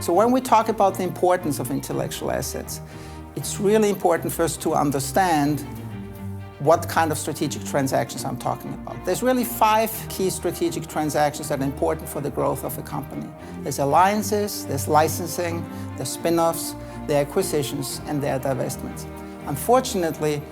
So when we talk about the importance of intellectual assets, it's really important first to understand what kind of strategic transactions I'm talking about. There's really 5 key strategic transactions that are important for the growth of a company. There's alliances, there's licensing, there's spin-offs, there are acquisitions, and there are divestments. Unfortunately,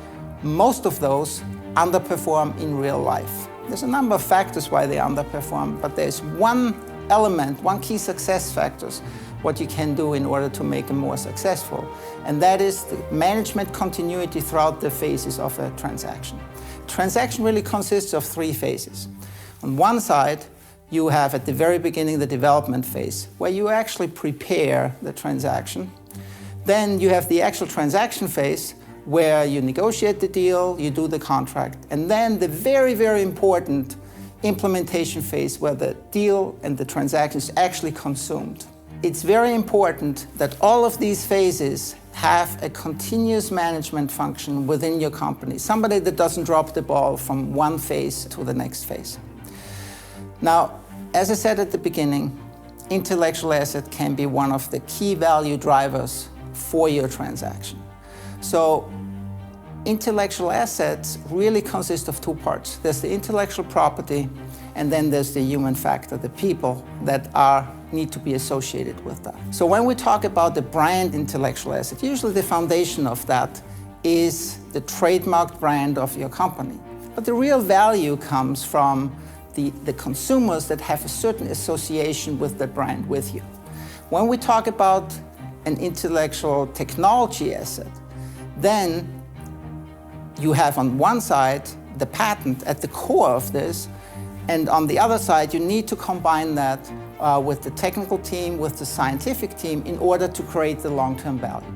most of those underperform in real life. There's a number of factors why they underperform, but there's one element, one key success factors, what you can do in order to make them more successful. And that is the management continuity throughout the phases of a transaction. Transaction really consists of 3 phases. On one side, you have at the very beginning the development phase, where you actually prepare the transaction. Then you have the actual transaction phase, where you negotiate the deal, you do the contract, and then the very, very important implementation phase, where the deal and the transaction is actually consumed. It's very important that all of these phases have a continuous management function within your company, somebody that doesn't drop the ball from one phase to the next phase. Now, as I said at the beginning, intellectual asset can be one of the key value drivers for your transaction. So intellectual assets really consist of 2 parts. There's the intellectual property, and then there's the human factor, the people that need to be associated with that. So when we talk about the brand intellectual asset, usually the foundation of that is the trademarked brand of your company. But the real value comes from the consumers that have a certain association with the brand with you. When we talk about an intellectual technology asset, then you have on one side the patent at the core of this, and on the other side you need to combine that with the technical team, with the scientific team, in order to create the long-term value.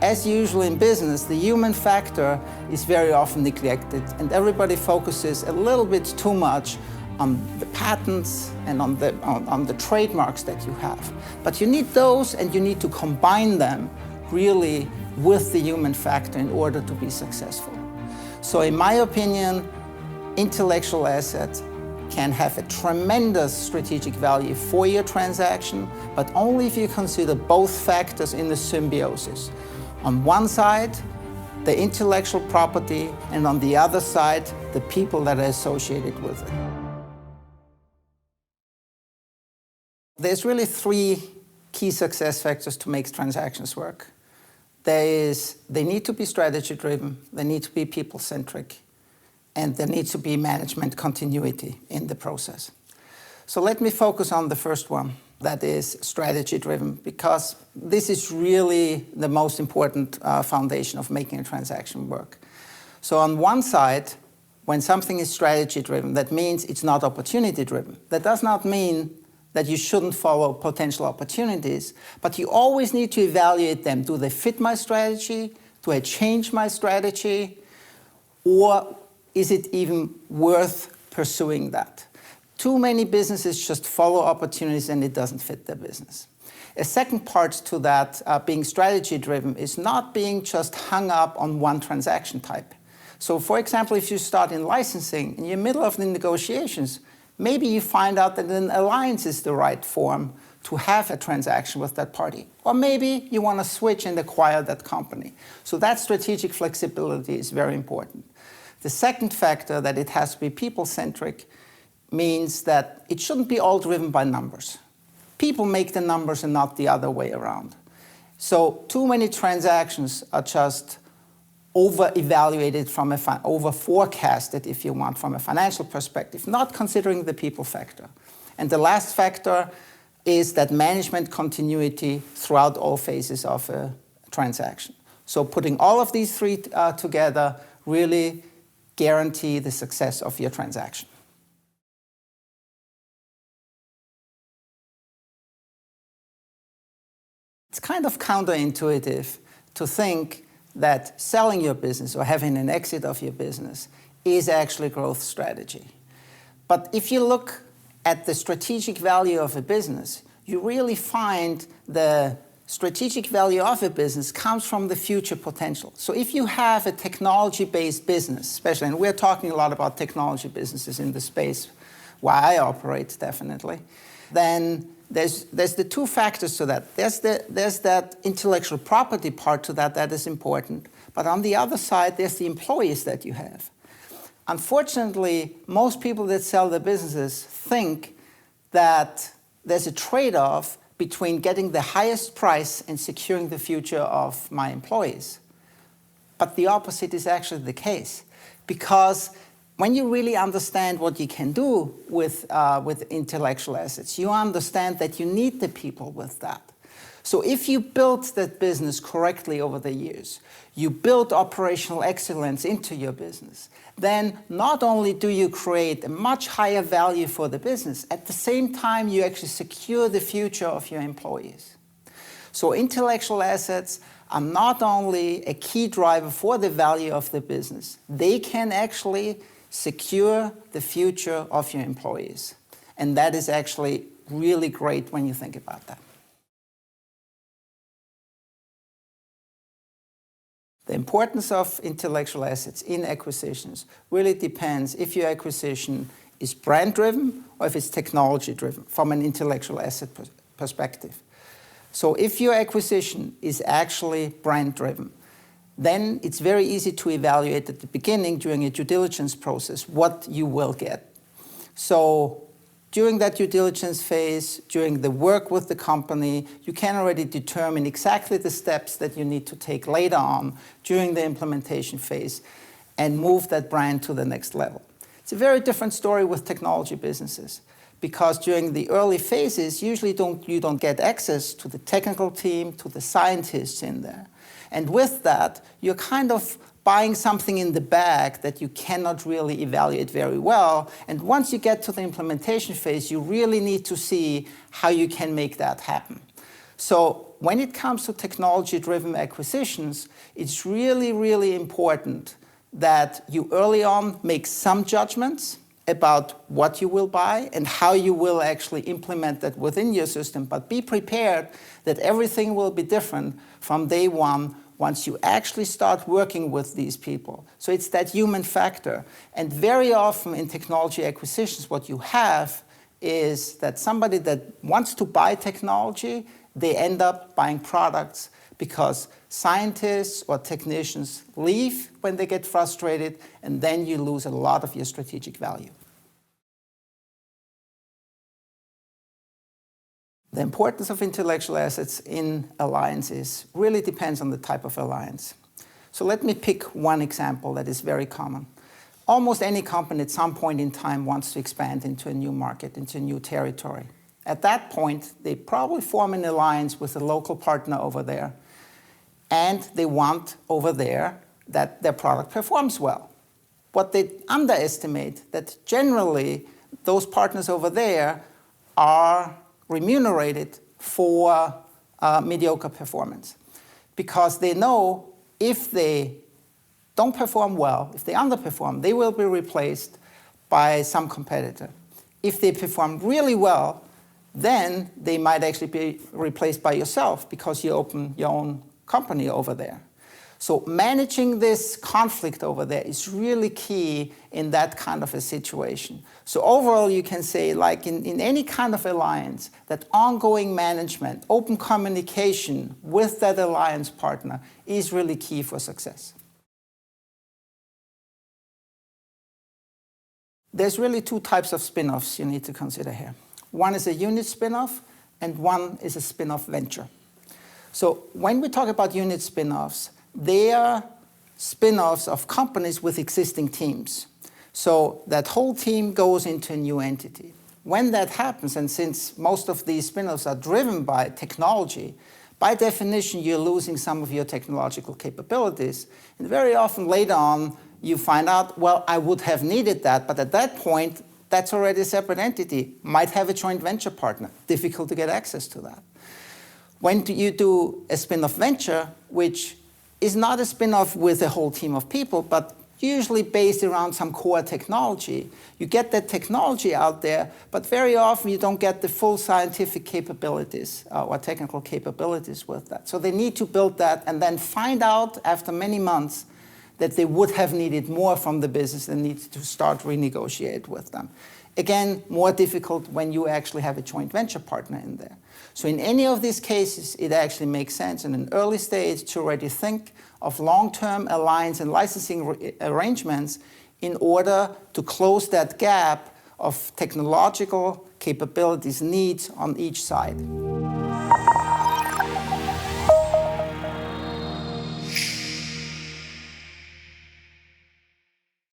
As usual in business, the human factor is very often neglected, and everybody focuses a little bit too much on the patents and on the trademarks that you have. But you need those, and you need to combine them really with the human factor in order to be successful. So in my opinion, intellectual assets can have a tremendous strategic value for your transaction, but only if you consider both factors in the symbiosis. On one side, the intellectual property, and on the other side, the people that are associated with it. There's really 3 key success factors to make transactions work. They need to be strategy-driven, they need to be people-centric, and there needs to be management continuity in the process. So let me focus on the first one, that is strategy-driven, because this is really the most important foundation of making a transaction work. So on one side, when something is strategy-driven, that means it's not opportunity-driven. That does not mean that you shouldn't follow potential opportunities, but you always need to evaluate them. Do they fit my strategy? Do I change my strategy? Or is it even worth pursuing that? Too many businesses just follow opportunities and it doesn't fit their business. A second part to that, being strategy-driven, is not being just hung up on one transaction type. So for example, if you start in licensing, in the middle of the negotiations, maybe you find out that an alliance is the right form to have a transaction with that party. Or maybe you want to switch and acquire that company. So that strategic flexibility is very important. The second factor, that it has to be people-centric, means that it shouldn't be all driven by numbers. People make the numbers and not the other way around. So too many transactions are just over-evaluated over-forecasted, if you want, from a financial perspective, not considering the people factor. And the last factor is that management continuity throughout all phases of a transaction. So putting all of these 3 together really guarantee the success of your transaction. It's kind of counterintuitive to think that selling your business or having an exit of your business is actually a growth strategy. But if you look at the strategic value of a business, you really find the strategic value of a business comes from the future potential. So if you have a technology-based business, especially, and we're talking a lot about technology businesses in the space where I operate, definitely, then there's the two factors to that. There's that intellectual property part to that is important. But on the other side, there's the employees that you have. Unfortunately, most people that sell their businesses think that there's a trade-off between getting the highest price and securing the future of my employees. But the opposite is actually the case. Because when you really understand what you can do with intellectual assets, you understand that you need the people with that. So if you build that business correctly over the years, you build operational excellence into your business, then not only do you create a much higher value for the business, at the same time you actually secure the future of your employees. So intellectual assets are not only a key driver for the value of the business, they can actually secure the future of your employees. And that is actually really great when you think about that. The importance of intellectual assets in acquisitions really depends if your acquisition is brand-driven or if it's technology-driven from an intellectual asset perspective. So if your acquisition is actually brand-driven, then it's very easy to evaluate at the beginning during a due diligence process what you will get. So during that due diligence phase, during the work with the company, you can already determine exactly the steps that you need to take later on during the implementation phase and move that brand to the next level. It's a very different story with technology businesses because during the early phases, usually you don't get access to the technical team, to the scientists in there. And with that, you're kind of buying something in the bag that you cannot really evaluate very well. And once you get to the implementation phase, you really need to see how you can make that happen. So when it comes to technology-driven acquisitions, it's really, really important that you early on make some judgments about what you will buy and how you will actually implement that within your system. But be prepared that everything will be different from day one once you actually start working with these people. So it's that human factor. And very often in technology acquisitions, what you have is that somebody that wants to buy technology, they end up buying products because scientists or technicians leave when they get frustrated, and then you lose a lot of your strategic value. The importance of intellectual assets in alliances really depends on the type of alliance. So let me pick one example that is very common. Almost any company at some point in time wants to expand into a new market, into a new territory. At that point, they probably form an alliance with a local partner over there, and they want over there that their product performs well. What they underestimate that generally those partners over there are remunerated for mediocre performance because they know if they don't perform well, if they underperform, they will be replaced by some competitor. If they perform really well, then they might actually be replaced by yourself because you open your own company over there. So managing this conflict over there is really key in that kind of a situation. So overall, you can say, like in any kind of alliance, that ongoing management, open communication with that alliance partner is really key for success. There's really two types of spin-offs you need to consider here. One is a unit spin-off, and one is a spin-off venture. So when we talk about unit spin-offs, they are spin-offs of companies with existing teams. So that whole team goes into a new entity. When that happens, and since most of these spin-offs are driven by technology, by definition, you're losing some of your technological capabilities. And very often later on, you find out, well, I would have needed that, but at that point, that's already a separate entity. Might have a joint venture partner. Difficult to get access to that. When you do a spin-off venture, which is not a spin-off with a whole team of people, but usually based around some core technology. You get that technology out there, but very often you don't get the full scientific capabilities or technical capabilities with that. So they need to build that and then find out after many months that they would have needed more from the business and need to start renegotiate with them. Again, more difficult when you actually have a joint venture partner in there. So in any of these cases, it actually makes sense in an early stage to already think of long-term alliance and licensing arrangements in order to close that gap of technological capabilities needs on each side.